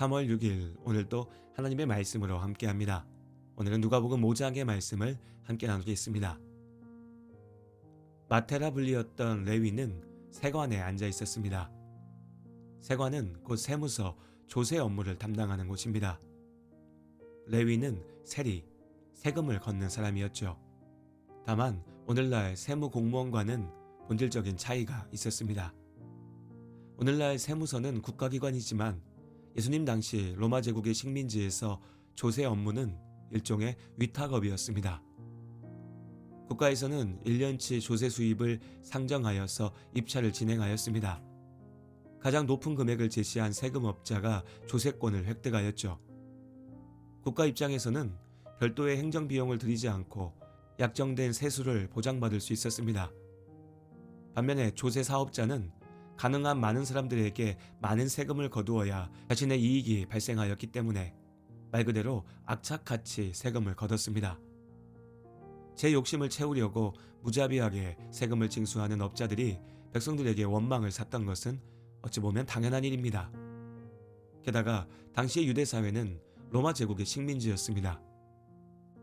3월 6일 오늘도 하나님의 말씀으로 함께합니다. 오늘은 누가복음 5장의 말씀을 함께 나누겠습니다. 마테라 불리었던 레위는 세관에 앉아 있었습니다. 세관은 곧 세무서, 조세 업무를 담당하는 곳입니다. 레위는 세리, 세금을 걷는 사람이었죠. 다만 오늘날 세무 공무원과는 본질적인 차이가 있었습니다. 오늘날 세무서는 국가기관이지만 예수님 당시 로마 제국의 식민지에서 조세 업무는 일종의 위탁업이었습니다. 국가에서는 1년치 조세 수입을 상정하여서 입찰을 진행하였습니다. 가장 높은 금액을 제시한 세금업자가 조세권을 획득하였죠. 국가 입장에서는 별도의 행정비용을 들이지 않고 약정된 세수를 보장받을 수 있었습니다. 반면에 조세 사업자는 가능한 많은 사람들에게 많은 세금을 거두어야 자신의 이익이 발생하였기 때문에 말 그대로 악착같이 세금을 거뒀습니다. 제 욕심을 채우려고 무자비하게 세금을 징수하는 업자들이 백성들에게 원망을 샀던 것은 어찌 보면 당연한 일입니다. 게다가 당시의 유대사회는 로마 제국의 식민지였습니다.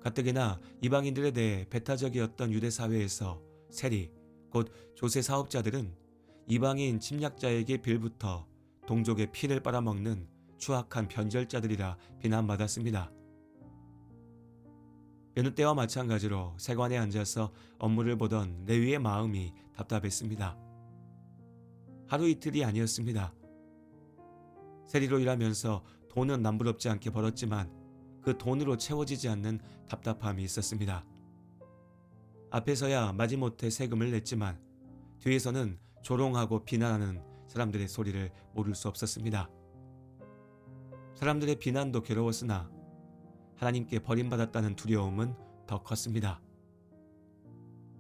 가뜩이나 이방인들에 대해 배타적이었던 유대사회에서 세리, 곧 조세 사업자들은 이방인 침략자에게 빌부터 동족의 피를 빨아먹는 추악한 변절자들이라 비난받았습니다. 여느 때와 마찬가지로 세관에 앉아서 업무를 보던 레위의 마음이 답답했습니다. 하루 이틀이 아니었습니다. 세리로 일하면서 돈은 남부럽지 않게 벌었지만 그 돈으로 채워지지 않는 답답함이 있었습니다. 앞에서야 마지못해 세금을 냈지만 뒤에서는 조롱하고 비난하는 사람들의 소리를 모를 수 없었습니다. 사람들의 비난도 괴로웠으나 하나님께 버림받았다는 두려움은 더 컸습니다.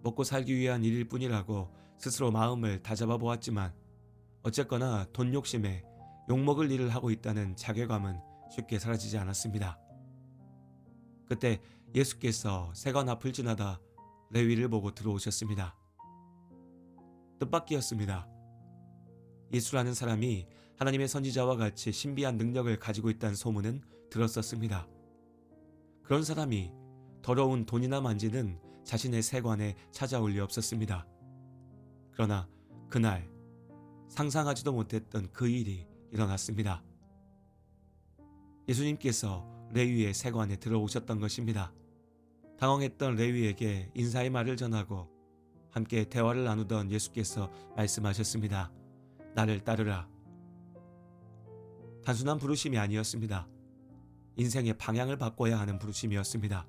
먹고 살기 위한 일일 뿐이라고 스스로 마음을 다잡아 보았지만 어쨌거나 돈 욕심에 욕먹을 일을 하고 있다는 자괴감은 쉽게 사라지지 않았습니다. 그때 예수께서 세관 앞을 지나다 레위를 보고 들어오셨습니다. 뜻밖이었습니다. 예수라는 사람이 하나님의 선지자와 같이 신비한 능력을 가지고 있다는 소문은 들었었습니다. 그런 사람이 더러운 돈이나 만지는 자신의 세관에 찾아올 리 없었습니다. 그러나 그날 상상하지도 못했던 그 일이 일어났습니다. 예수님께서 레위의 세관에 들어오셨던 것입니다. 당황했던 레위에게 인사의 말을 전하고 함께 대화를 나누던 예수께서 말씀하셨습니다. 나를 따르라. 단순한 부르심이 아니었습니다. 인생의 방향을 바꿔야 하는 부르심이었습니다.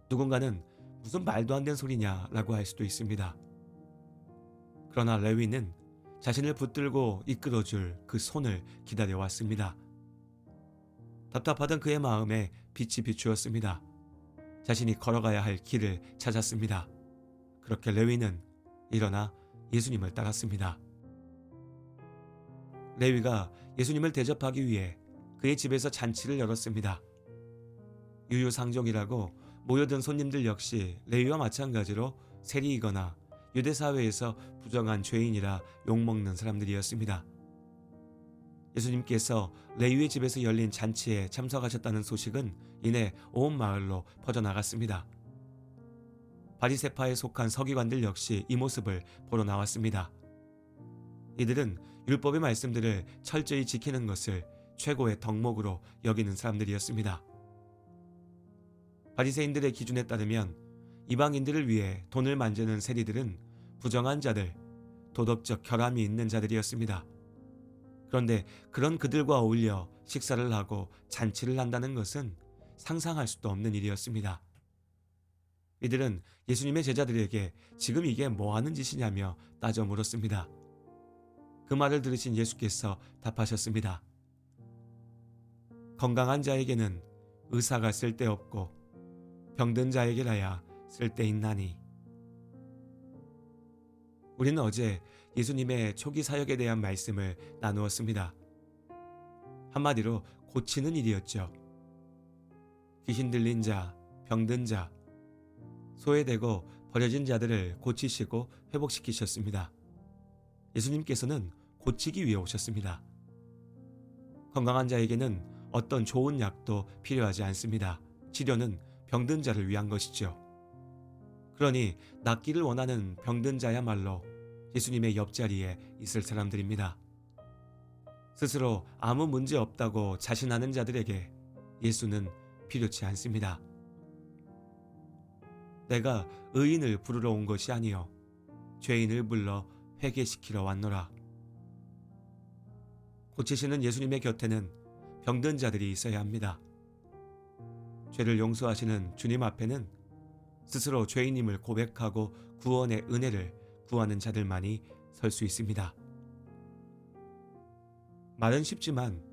누군가는 무슨 말도 안 되는 소리냐라고 할 수도 있습니다. 그러나 레위는 자신을 붙들고 이끌어줄 그 손을 기다려왔습니다. 답답하던 그의 마음에 빛이 비추었습니다. 자신이 걸어가야 할 길을 찾았습니다. 그렇게 레위는 일어나 예수님을 따랐습니다. 레위가 예수님을 대접하기 위해 그의 집에서 잔치를 열었습니다. 유유상종이라고 모여든 손님들 역시 레위와 마찬가지로 세리이거나 유대사회에서 부정한 죄인이라 욕먹는 사람들이었습니다. 예수님께서 레위의 집에서 열린 잔치에 참석하셨다는 소식은 이내 온 마을로 퍼져나갔습니다. 바리새파에 속한 서기관들 역시 이 모습을 보러 나왔습니다. 이들은 율법의 말씀들을 철저히 지키는 것을 최고의 덕목으로 여기는 사람들이었습니다. 바리새인들의 기준에 따르면 이방인들을 위해 돈을 만지는 세리들은 부정한 자들, 도덕적 결함이 있는 자들이었습니다. 그런데 그런 그들과 어울려 식사를 하고 잔치를 한다는 것은 상상할 수도 없는 일이었습니다. 이들은 예수님의 제자들에게 지금 이게 뭐 하는 짓이냐며 따져 물었습니다. 그 말을 들으신 예수께서 답하셨습니다. 건강한 자에게는 의사가 쓸데없고 병든 자에게라야 쓸데있나니. 우리는 어제 예수님의 초기 사역에 대한 말씀을 나누었습니다. 한마디로 고치는 일이었죠. 귀신 들린 자, 병든 자, 소외되고 버려진 자들을 고치시고 회복시키셨습니다. 예수님께서는 고치기 위해 오셨습니다. 건강한 자에게는 어떤 좋은 약도 필요하지 않습니다. 치료는 병든 자를 위한 것이죠. 그러니 낫기를 원하는 병든 자야말로 예수님의 옆자리에 있을 사람들입니다. 스스로 아무 문제 없다고 자신하는 자들에게 예수는 필요치 않습니다. 내가 의인을 부르러 온 것이 아니요 죄인을 불러 회개시키러 왔노라. 고치시는 예수님의 곁에는 병든 자들이 있어야 합니다. 죄를 용서하시는 주님 앞에는 스스로 죄인임을 고백하고 구원의 은혜를 구하는 자들만이 설 수 있습니다. 말은 쉽지만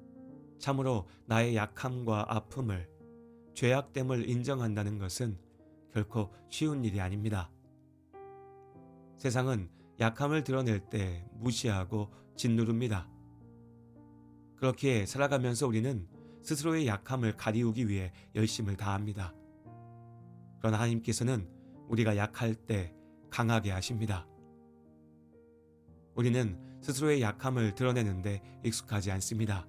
참으로 나의 약함과 아픔을, 죄악됨을 인정한다는 것은 결코 쉬운 일이 아닙니다. 세상은 약함을 드러낼 때 무시하고 짓누릅니다. 그렇게 살아가면서 우리는 스스로의 약함을 가리우기 위해 열심을 다합니다. 그러나 하나님께서는 우리가 약할 때 강하게 하십니다. 우리는 스스로의 약함을 드러내는데 익숙하지 않습니다.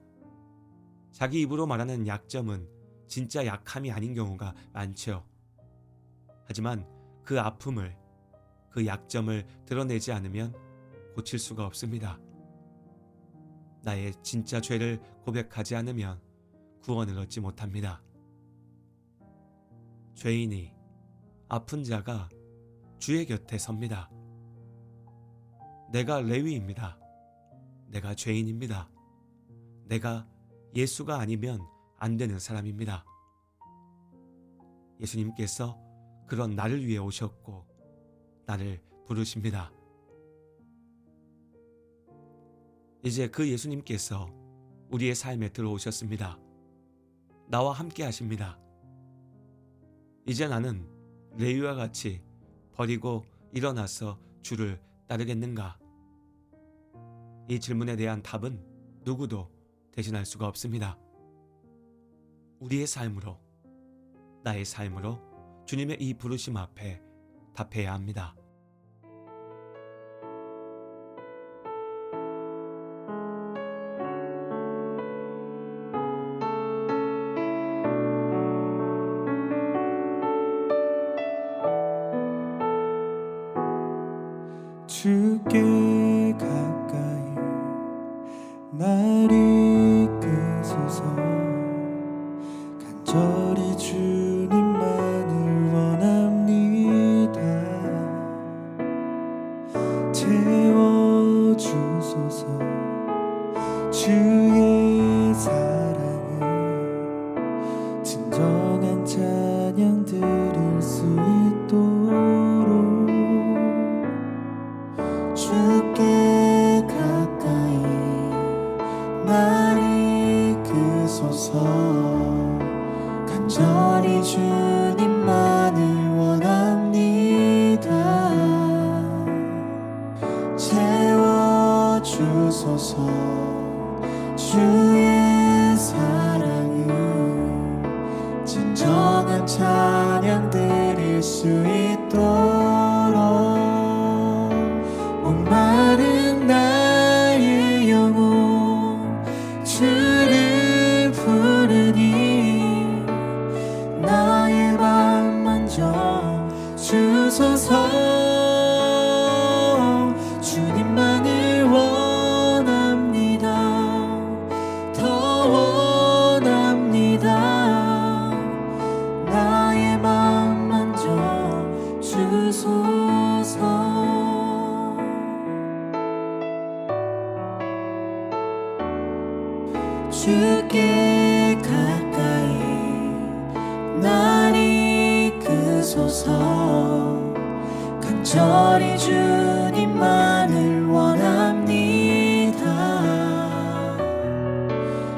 자기 입으로 말하는 약점은 진짜 약함이 아닌 경우가 많죠. 하지만 그 아픔을, 그 약점을 드러내지 않으면 고칠 수가 없습니다. 나의 진짜 죄를 고백하지 않으면 구원을 얻지 못합니다. 죄인이, 아픈 자가 주의 곁에 섭니다. 내가 레위입니다. 내가 죄인입니다. 내가 예수가 아니면 안 되는 사람입니다. 예수님께서 그런 나를 위해 오셨고 나를 부르십니다. 이제 그 예수님께서 우리의 삶에 들어오셨습니다. 나와 함께 하십니다. 이제 나는 레위와 같이 버리고 일어나서 주를 따르겠는가? 이 질문에 대한 답은 누구도 대신할 수가 없습니다. 우리의 삶으로, 나의 삶으로 주님의 이 부르심 앞에 답해야 합니다. 주께 가까이 날 이끄소서. 간절히 주님만을 원합니다. 채워주소서. 주의 사랑을 진정한 찬양 드릴 수 있도록 주께 가까이 날 이끄소서. 간절히 주님만을 원합니다. 채워주소서. 주의 사랑을 진정한 찬양 드릴 수 있도록 목마른 나의 영혼 주를 부르니 나의 맘 만져 주소서. 주님만을 원합니다. 더 원합니다. 나의 맘 만져 주소서. 주께 가까이 날 이끄소서. 간절히 주님만을 원합니다.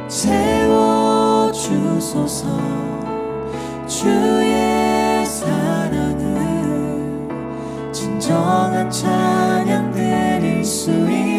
채워주소서. 주의 사랑을 진정한 찬양 드릴 수 있도록